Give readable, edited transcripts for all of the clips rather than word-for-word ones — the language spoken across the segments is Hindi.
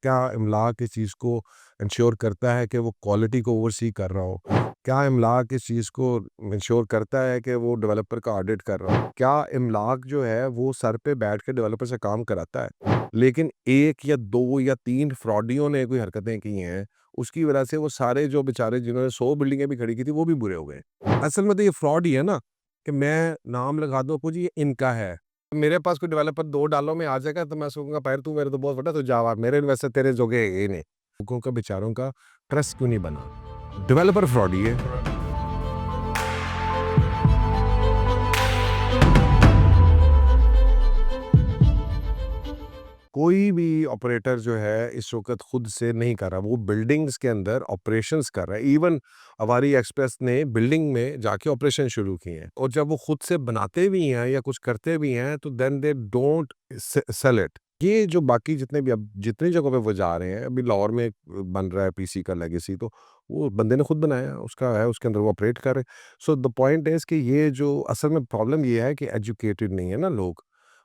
क्या इमलाक इस चीज़ को इंश्योर करता है कि वो क्वालिटी को ओवरसी कर रहा हो? क्या इमलाक इस चीज़ को इंश्योर करता है कि वो डेवलपर का ऑडिट कर रहा हो? क्या इमलाक जो है वो सर पे बैठ के डेवलपर से काम कराता है? लेकिन 1 या 2 या 3 फ्रॉडियों ने कोई हरकतें की हैं, उसकी वजह से वो सारे जो बेचारे जिन्होंने 100 बिल्डिंगें भी खड़ी की थी, वो भी बुरे हो गए। असल में तो ये फ्रॉड ही है ना, कि मैं नाम लगा दूँ आपको, जी ये इनका है। मेरे पास कोई डेवलपर 2 डालों में आ जाएगा तो मैं सोचूँगा, "भाई तू मेरे तो बहुत बड़ा, तू जा मेरे इन्वेस्टर तेरे जोगे है ही नहीं।" लोगों का बेचारों का ट्रस्ट क्यों नहीं बना? डेवलपर फ्रॉड ही है। कोई भी ऑपरेटर जो है इस वक़्त खुद से नहीं कर रहा, वो बिल्डिंग्स के अंदर ऑपरेशंस कर रहा है। इवन अवारी एक्सप्रेस ने बिल्डिंग में जाके ऑपरेशन शुरू किए हैं, और जब वो खुद से बनाते भी हैं या कुछ करते भी हैं तो then they don't sell it. ये जो बाकी जितने भी अब जितनी जगहों पे वो जा रहे हैं, अभी लाहौर में एक बन रहा है पीसी का लेगेसी, तो वो बंदे ने खुद बनाया, उसका है, उसके अंदर वो ऑपरेट कर रहे हैं। सो द पॉइंट इज़ कि ये जो असल में प्रॉब्लम ये है कि एजुकेटेड नहीं है ना लोग।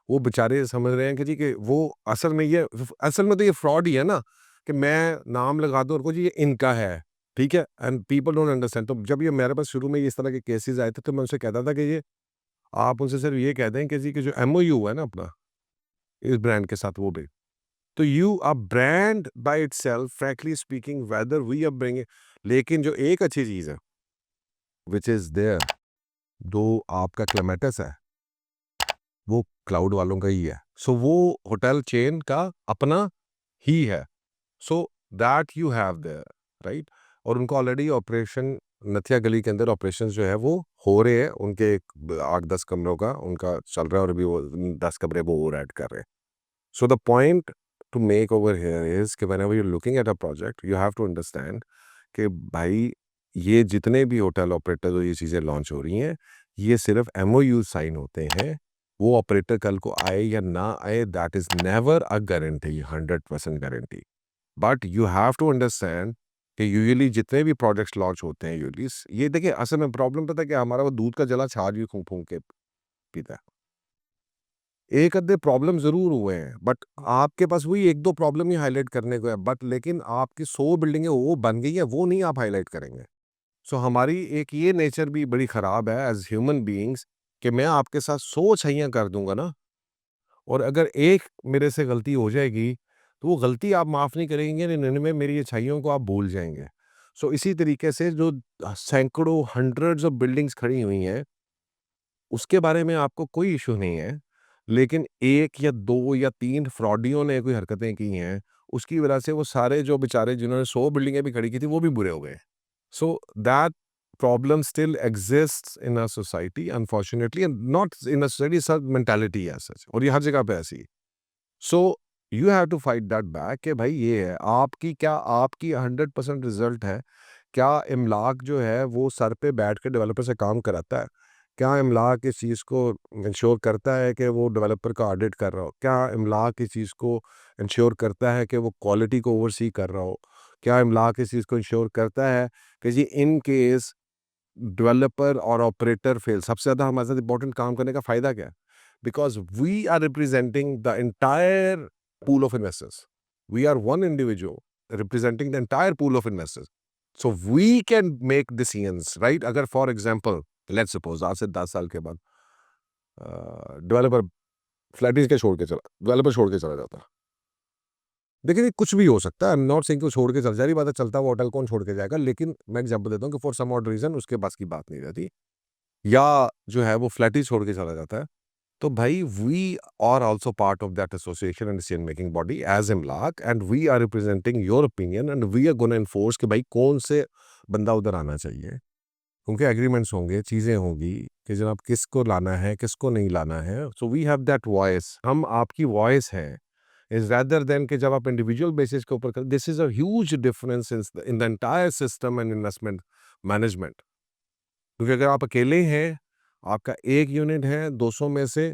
वो बेचारे समझ रहे हैं कि जी कि वो असल में तो ये फ्रॉड ही है ना, कि मैं नाम लगा दूँ उनको, जी ये इनका है, ठीक है? And people don't understand. तो जब ये मेरे पास शुरू में इस तरह के केसेस आए थे, तो मैं उनसे कहता था कि ये आप उनसे सिर्फ ये कह दें कि जी कि जो एमओयू है ना अपना, इस ब्रांड के साथ वो भी, तो you a brand by itself frankly speaking whether we are bringing, लेकिन जो एक अच्छी चीज़ है व्हिच इज़ देयर, जो आपका क्लेमेटिस है, वो क्लाउड वालों का ही है। सो वो होटल चेन का अपना ही है। So that you have their, right? और उनको ऑलरेडी ऑपरेशन नथिया गली के अंदर ऑपरेशन जो है वो हो रहे हैं, उनके 8-10 कमरों का उनका चल रहा है, और अभी वो 10 कमरे वो और ऐड कर रहे हैं। So the point to make over here is कि whenever you are looking at a project, you have to understand कि भाई ये जितने भी होटल ऑपरेटर जो ये चीज़ें लॉन्च हो रही हैं, ये सिर्फ एमओयू साइन होते हैं। वो ऑपरेटर कल को आए या ना आए, that is never a guarantee, 100% guarantee. But you have to understand कि यूजुअली जितने भी प्रोजेक्ट्स लॉन्च होते हैं, यूजुअली ये देखिए, असल में प्रॉब्लम पता है कि हमारा वो दूध का जला छाछ भी फूंक फूंक के पीता है। एक आधे प्रॉब्लम ज़रूर हुए हैं, बट आपके पास वही 1-2 प्रॉब्लम ही हाइलाइट करने को है, बट लेकिन आपकी 100 बिल्डिंगें वो बन गई है, वो नहीं आप हाइलाइट करेंगे। सो हमारी एक ये नेचर भी बड़ी ख़राब है एज़ ह्यूमन बीइंग्स, कि मैं आपके साथ 100 अच्छाइयाँ कर दूँगा ना, और अगर एक मेरे से गलती हो जाएगी, तो वो गलती आप माफ़ नहीं करेंगे, 99 मेरी अच्छाइयों को आप भूल जाएँगे। सो इसी तरीके से जो सैकड़ों, हंड्रेड्स ऑफ बिल्डिंग्स खड़ी हुई हैं, उसके बारे में आपको कोई इश्यू नहीं है। लेकिन 1 या 2 या 3 फ्रॉडियों ने कोई हरकतें की हैं, उसकी वजह से वो सारे जो बेचारे जिन्होंने 100 बिल्डिंगें भी खड़ी की थी, वो भी बुरे हो गए। So that problem still exists in our society, unfortunately, and not in a society, सब मेंटालिटी है सच, और ये हर जगह पे ऐसी है। So you have to fight that back कि भाई ये है आपकी, क्या आपकी 100% रिजल्ट है? क्या इमलाक जो है वो सर पे बैठ के डेवलपर से काम कराता है? क्या इमलाक इस चीज़ को इंश्योर करता है कि वो डेवलपर का ऑडिट कर रहा हो? क्या इमलाक इस चीज़ को इंश्योर करता है कि वो क्वालिटी को ओवरसी कर रहा हो? क्या इमलाक इस चीज़ को इंश्योर करता है कि जी इन केस डेवलपर और ऑपरेटर फेल, सबसे ज़्यादा हमारे साथ इंपॉर्टेंट काम करने का फ़ायदा क्या है? Because we are representing the entire pool of investors. We are one individual representing the entire pool of investors. So we can make decisions, right? अगर फॉर एग्ज़ाम्पल लेट्स सपोज़ आज से 10 साल के बाद डेवलपर फ्लैट के छोड़ के चला डेवलपर छोड़ के चला जाता। देखिए, ये कुछ भी हो सकता है। आई एम नॉट सेइंग कि वो छोड़ के चल, ज़ाहिर-सी बात है, चलता हुआ होटल कौन छोड़ के जाएगा? लेकिन मैं एग्ज़ाम्पल देता हूँ कि फॉर सम ऑड रीज़न उसके बस की बात नहीं रहती, या जो है वो फ्लैट ही छोड़ के चला जाता है। तो भाई we are also part of that association and decision making body as इमलाक, and we are representing your opinion, and we are gonna enforce कि भाई कौन से बंदा उधर आना चाहिए। उनके एग्रीमेंट्स होंगे, चीज़ें होंगी कि जनाब किसको लाना है, किसको नहीं लाना है। So we have that voice, हम आपकी वॉइस हैं। इज़ रैदर देन कि जब आप इंडिविजुअल बेसिस के ऊपर कर, this is a huge difference in the entire system and investment management. क्योंकि अगर आप अकेले हैं, आपका एक यूनिट है 200 में से,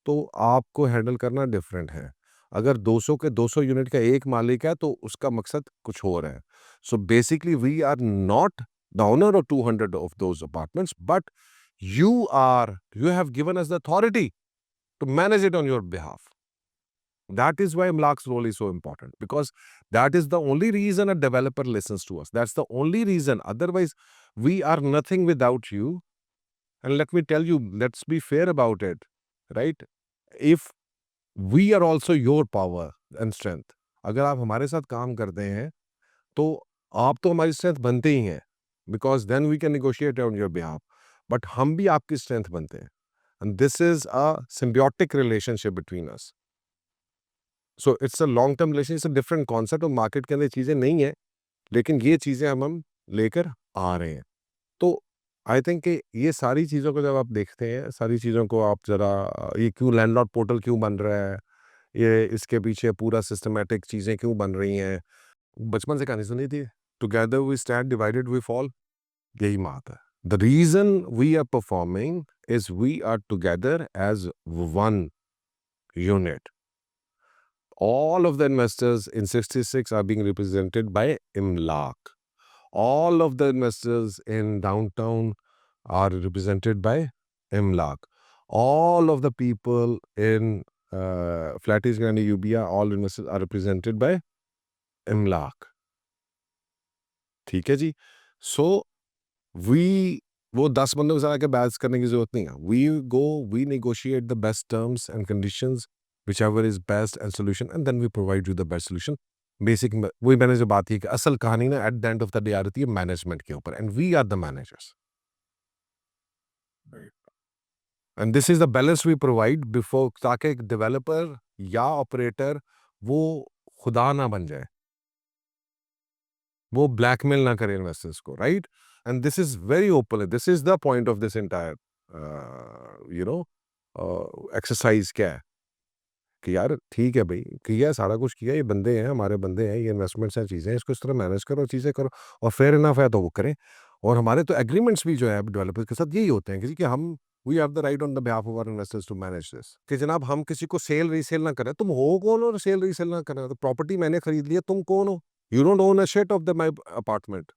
तो आपको हैंडल करना डिफरेंट है। अगर 200 के 200 यूनिट का एक मालिक है, तो उसका मकसद कुछ और है। So basically we are not the owner of 200 of those apartments, but you have given us the authority to manage it on your behalf. That is why Mlak's role is so important, because that is the only reason a developer listens to us. That's the only reason. Otherwise, we are nothing without you. And let me tell you, let's be fair about it, right? If we are also your power and strength, अगर आप हमारे साथ काम करते हैं, तो आप तो हमारी स्ट्रेंथ बनते ही हैं, because then we can negotiate on your behalf. But हम भी आपकी स्ट्रेंथ बनते हैं. And this is a symbiotic relationship between us. So it's a long term relation. It's a different concept. और मार्केट के अंदर चीज़ें नहीं है, लेकिन ये चीज़ें हम लेकर आ रहे हैं. तो आई थिंक कि ये सारी चीज़ों को जब आप देखते हैं, सारी चीज़ों को आप ज़रा, ये क्यों लैंडलॉर्ड पोर्टल क्यों बन रहा है, ये इसके पीछे पूरा सिस्टमैटिक चीज़ें क्यों बन रही हैं. बचपन से कहानी सुनी थी, together we stand, divided we fall. यही बात है. The reason we are performing is we are together as one unit. All of the investors in 66 are being represented by Imlak. All of the investors in downtown are represented by Imlak. All of the people in Flatties Grande Ubia, all investors are represented by Imlak. ठीक है जी. सो वी वो 10 बंदों के साथ आके बहस करने की जरूरत नहीं है. We negotiate the best terms and conditions, whichever is best and solution, and then we provide you the best solution. Basic वही मैंने जो बात की कि असल कहानी ना at the end of the day आ रही है मैनेजमेंट के ऊपर, and we are the managers. And this is the balance we provide before, ताकि एक डेवलपर या ऑपरेटर वो खुदा ना बन जाए, वो ब्लैकमेल ना करे इन्वेस्टर्स को, right. And this is very open. This is the point of this entire you know exercise. क्या है कि यार ठीक है भाई, किया सारा कुछ किया, ये बंदे हैं, हमारे बंदे हैं, ये इन्वेस्टमेंट्स हैं, चीज़ें हैं, इसको इस तरह मैनेज करो, चीज़ें करो, और फेयर इनफ है तो वो करें. और हमारे तो एग्रीमेंट्स भी जो है डेवलपर्स के साथ यही होते हैं कि हम we have the right on the behalf of our investors to manage this, कि जनाब हम किसी को सेल रीसेल ना करें. तुम हो कौन और सेल रीसेल ना करें? तो प्रॉपर्टी मैंने खरीद लिया, तुम कौन हो? You don't own a shit of the my apartment.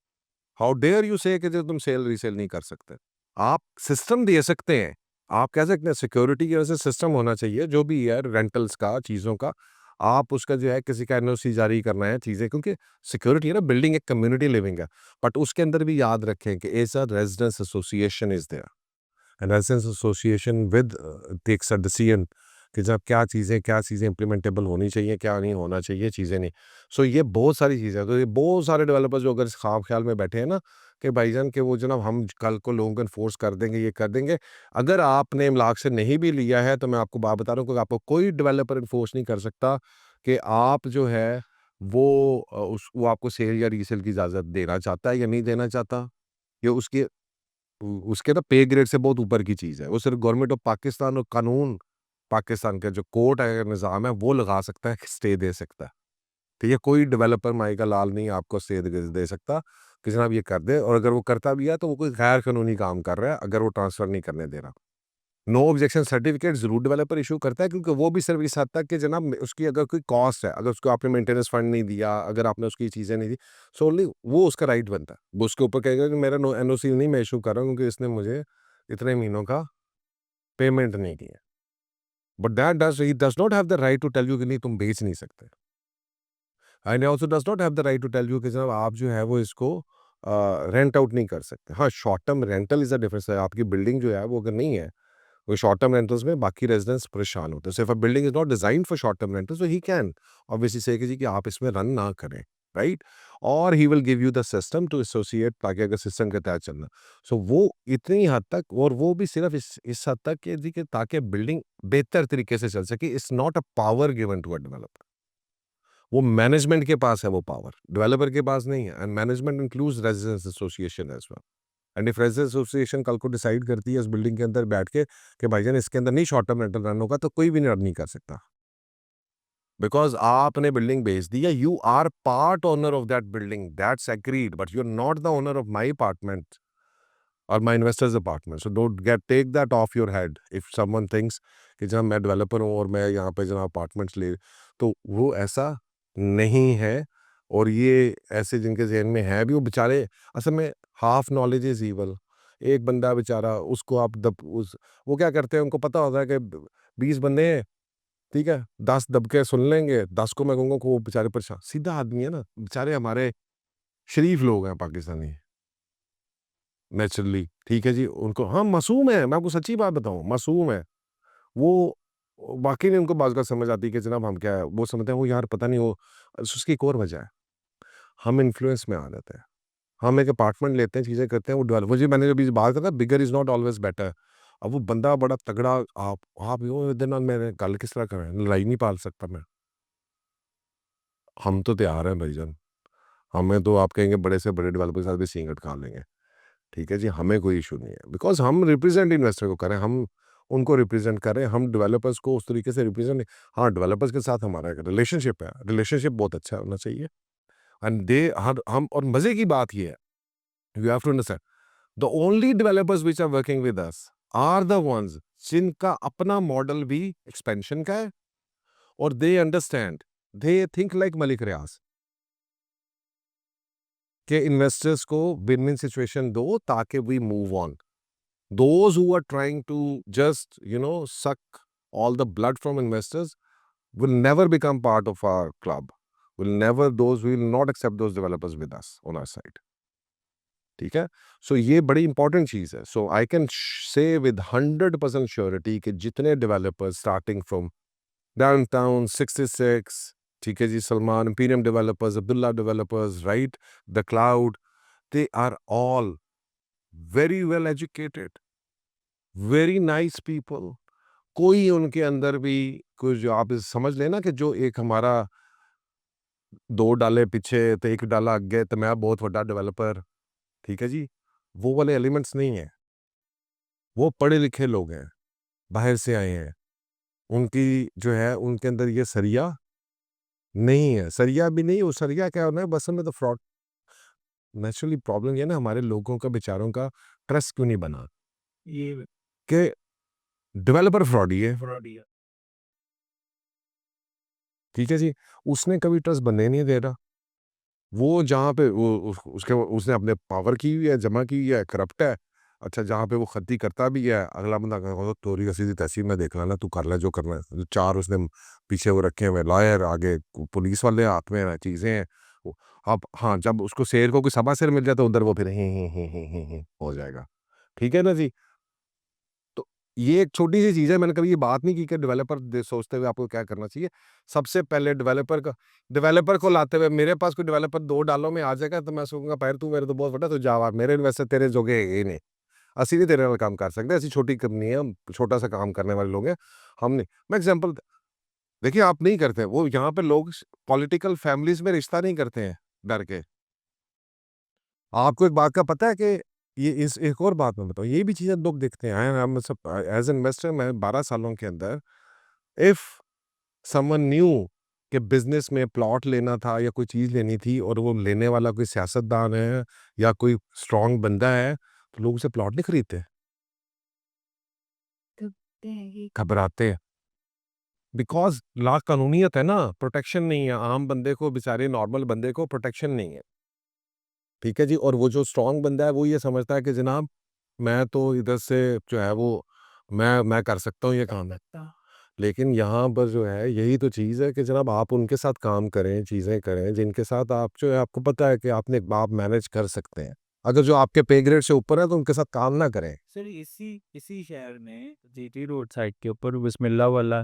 How dare you say कि जो तुम सेल रीसेल नहीं कर सकते. आप सिस्टम दे सकते हैं, आप कह सकते हैं सिक्योरिटी की वजह से सिस्टम होना चाहिए, जो भी है रेंटल्स का, चीज़ों का, आप उसका जो है किसी का एनओसी जारी करना है, चीज़ें, क्योंकि सिक्योरिटी है ना, बिल्डिंग एक कम्युनिटी लिविंग है. बट उसके अंदर भी याद रखें कि as a residence association is there, and residence association with takes a decision कि जब क्या चीज़ें इम्प्लीमेंटेबल होनी चाहिए, क्या नहीं होना चाहिए, चीज़ें नहीं. सो ये बहुत सारी चीज़ें हैं. तो ये बहुत सारे डेवलपर्स जो अगर इस ख्वाब ख्याल में बैठे हैं ना कि भाईजान के वो जनाब हम कल को लोगों को इन्फोर्स कर देंगे, ये कर देंगे. अगर आपने इमलाक से नहीं भी लिया है, तो मैं आपको बात बता रहा हूँ कि आपको कोई डेवलपर इन्फोर्स नहीं कर सकता कि आप जो है वो वो आपको सेल या रीसेल की इजाज़त देना चाहता है या नहीं देना चाहता. ये उसके ना पे ग्रेड से बहुत ऊपर की चीज़ है. वो सिर्फ गवर्नमेंट ऑफ पाकिस्तान और कानून पाकिस्तान का जो कोर्ट है, निज़ाम है, वो लगा सकता है कि स्टे दे सकता है. ठीक है, कोई डेवलपर माई का लाल नहीं आपको स्टे दे सकता कि जनाब ये कर दे. और अगर वो करता भी है तो वो कोई गैर कानूनी काम कर रहा है, अगर वो ट्रांसफ़र नहीं करने दे रहा. नो ऑब्जेक्शन सर्टिफिकेट ज़रूर डेवलपर इशू करता है, क्योंकि वो भी सिर्फ इस हद तक कि जनाब उसकी अगर कोई कॉस्ट है, अगर उसको आपने मेंटेनेंस फंड नहीं दिया, अगर आपने उसकी चीज़ें नहीं दी, सो ओनली वो उसका राइट बनता है. वो उसके ऊपर कहेगा कि मेरा नो एनओसी नहीं मैं इशू कर रहा हूँ, क्योंकि इसने मुझे इतने महीनों का पेमेंट नहीं किया. But that does he does not have the right to tell you कि नहीं तुम बेच नहीं सकते. And he also does not have the right to tell you कि जनाब आप जो है वो इसको रेंट आउट नहीं कर सकते. हाँ, short term rental is a difference है. आपकी बिल्डिंग जो है वो अगर नहीं है, वो शॉर्ट टर्म रेंटल्स में बाकी रेजिडेंट्स परेशान होते हैं. So if a building is not design for short term rental, so he can obviously से कि जी कि आप इसमें रन ना करें, राइट. और he will give you the system to associate, ताकि अगर सिस्टम के तहत चलना. सो वो इतनी हद तक, और वो भी सिर्फ इस हद तक कि जी कि ताकि बिल्डिंग बेहतर तरीके से चल सके. It's not a power given to a developer. वो मैनेजमेंट के पास है वो पावर, डेवलपर के पास नहीं है. And management includes residence association as well. And if residence association कल को डिसाइड करती है इस बिल्डिंग के अंदर बैठ के कि भाईजान इसके अंदर नहीं शॉर्ट टर्म रेंटल रन होगा, तो कोई भी रन नहीं कर सकता, बिकॉज आपने बिल्डिंग बेच दी है. You are part owner of that building, that's agreed, but you are not the owner of my apartment और my investors apartment. So don't get take that off your head if someone thinks कि जब मैं डेवलपर हूँ और मैं यहाँ पे जनाब अपार्टमेंट्स ले, तो वो ऐसा नहीं है. और ये ऐसे जिनके जहन में है भी, वो बेचारे असल में हाफ नॉलेज इज ईवल. एक बंदा बेचारा, उसको आप वो क्या करते हैं, उनको पता होता है कि 20 बंदे हैं, ठीक है, 10 दबके सुन लेंगे, 10 को मैं कहूँगा कि वो बेचारे परेशान, सीधा आदमी है ना, बेचारे हमारे शरीफ लोग हैं पाकिस्तानी, नेचुरली, ठीक है जी, उनको हाँ, मासूम है, मैं आपको सच्ची बात बताऊँ, मासूम है। वो वाक़ई में उनको बात का समझ आती है कि जनाब हम क्या है, वो समझते हैं वो यार पता नहीं वो उसकी एक और वजह है, हम इन्फ्लुएंस में आ जाते हैं। हम एक अपार्टमेंट लेते हैं, चीज़ें करते हैं, वो डेवलप वो जी मैंने अभी बात करा बिगर इज़ नॉट ऑलवेज़ बेटर। अब वो बंदा बड़ा तगड़ा आप यो ਇਹਦੇ ਨਾਲ मैं गल किस तरह करें, लड़ाई नहीं पाल सकता मैं। हम तो तैयार हैं भाईजान, हमें तो आप कहेंगे बड़े से बड़े डेवलपर के साथ भी सिगरेट खा लेंगे। ठीक है जी, हमें कोई इश्यू नहीं है बिकॉज़ हम रिप्रेज़ेंट इन्वेस्टर को कर रहे हैं, हम उनको रिप्रेज़ेंट कर रहे हैं, हम डेवलपर्स को उस तरीके से रिप्रेज़ेंट हाँ, डेवलपर्स के साथ हमारा एक रिलेशनशिप है, रिलेशनशिप बहुत अच्छा होना चाहिए एंड दे हर हम और मज़े की बात ये है, you have to understand the only developers which are working with us are the ones जिनका अपना मॉडल भी एक्सपेंशन का है और they understand, they think like Malik Riaz के इन्वेस्टर्स को विन-विन सिचुएशन दो ताकि we move on. Those who are trying to just, suck all the blood from investors will never become part of our club. We will not accept those developers with us on our side. ठीक है? So ये बड़ी इंपॉर्टेंट चीज़ है। So I can say with 100% surety कि जितने डेवलपर्स स्टार्टिंग फ्रॉम डाउनटाउन 66, ठीक है जी, Salman, Imperium developers, Abdullah developers, right? The cloud, they are all very well educated, very nice people. कोई उनके अंदर भी कुछ जो आप समझ लेना कि जो एक हमारा 2 डाले पीछे तो 1 डाला आगे तो मैं बहुत बड़ा डेवलपर, ठीक है जी? वो वाले एलिमेंट्स नहीं है। वो पढ़े लिखे लोग हैं, बाहर से आए हैं। उनकी जो है उनके अंदर ये सरिया नहीं है, सरिया भी नहीं, वो सरिया क्या होना है बस में तो फ्रॉड नेचुरली प्रॉब्लम ये है ना हमारे लोगों का बेचारों का ट्रस्ट क्यों नहीं बना? ये कि डेवलपर फ्रॉडी है, ठीक है जी? उसने कभी ट्रस्ट बनने नहीं दे रहा। वो जहाँ पे वो उसके उसने अपने पावर की हुई है, जमा की हुई है, करप्ट है। अच्छा जहाँ पे वो खत्ती करता भी है, अगला बंदा कहेगा तोरी का सीधी तहसील में देख लेना, तू कर ले जो करना है। 4 उसने पीछे वो रखे हुए लॉयर, आगे पुलिस वाले हाथ में हैं, चीज़ें हैं। वो अब हाँ, जब उसको शेर को कोई सवा शेर मिल जाए तो उधर वो फिर ही हो जाएगा। ठीक है ना जी? तो ये एक छोटी-सी चीज़ है, मैंने कभी ये बात नहीं की कि डेवलपर सोचते हुए आपको क्या करना चाहिए। सबसे पहले डेवलपर को लाते हुए मेरे पास कोई डेवलपर 2 डालों में आ जाएगा तो मैं सोचूँगा पैर तू मेरे तो बहुत बड़ा तू जा मेरे इन्वेस्टर तेरे जोगे है ही नहीं। ਅਸੀਂ नहीं तेरे नाल काम कर सकते, ऐसी छोटी कंपनी है, हम छोटा-सा काम करने वाले लोग हैं, हम नहीं मैं एग्ज़ाम्पल देखिए आप नहीं करते, वो यहाँ पे लोग पॉलिटिकल फैमिलीज़ में रिश्ता नहीं करते हैं, डर के। आपको एक बात का पता है कि ये इस एक और बात मैं बताऊँ, ये भी चीज़ें लोग देखते हैं, हम सब एज़ इन्वेस्टर मैं 12 सालों के अंदर इफ समवन न्यू कि बिज़नेस में प्लॉट लेना था या कोई चीज़ लेनी थी और वो लेने वाला कोई सियासतदान है या कोई स्ट्रॉन्ग बंदा है, तो लोग उसे प्लॉट नहीं खरीदते, घबराते हैं। बिकॉज़ ला कानूनियत है ना, प्रोटेक्शन नहीं है, आम बंदे को बेचारे नॉर्मल बंदे को प्रोटेक्शन नहीं है। ठीक है जी? और वो जो स्ट्रॉन्ग बंदा है वो ये समझता है कि जनाब मैं तो इधर से जो है वो मैं कर सकता हूँ ये काम है। लेकिन यहाँ पर जो है यही तो चीज़ है कि जनाब आप उनके साथ काम करें, चीज़ें करें जिनके साथ आप जो है आपको पता है कि आप मैनेज कर सकते हैं। अगर जो आपके पे ग्रेड से ऊपर है तो उनके साथ काम ना करें। सर इसी इसी शहर में जीटी रोड साइड के ऊपर बिस्मिल्लाह वाला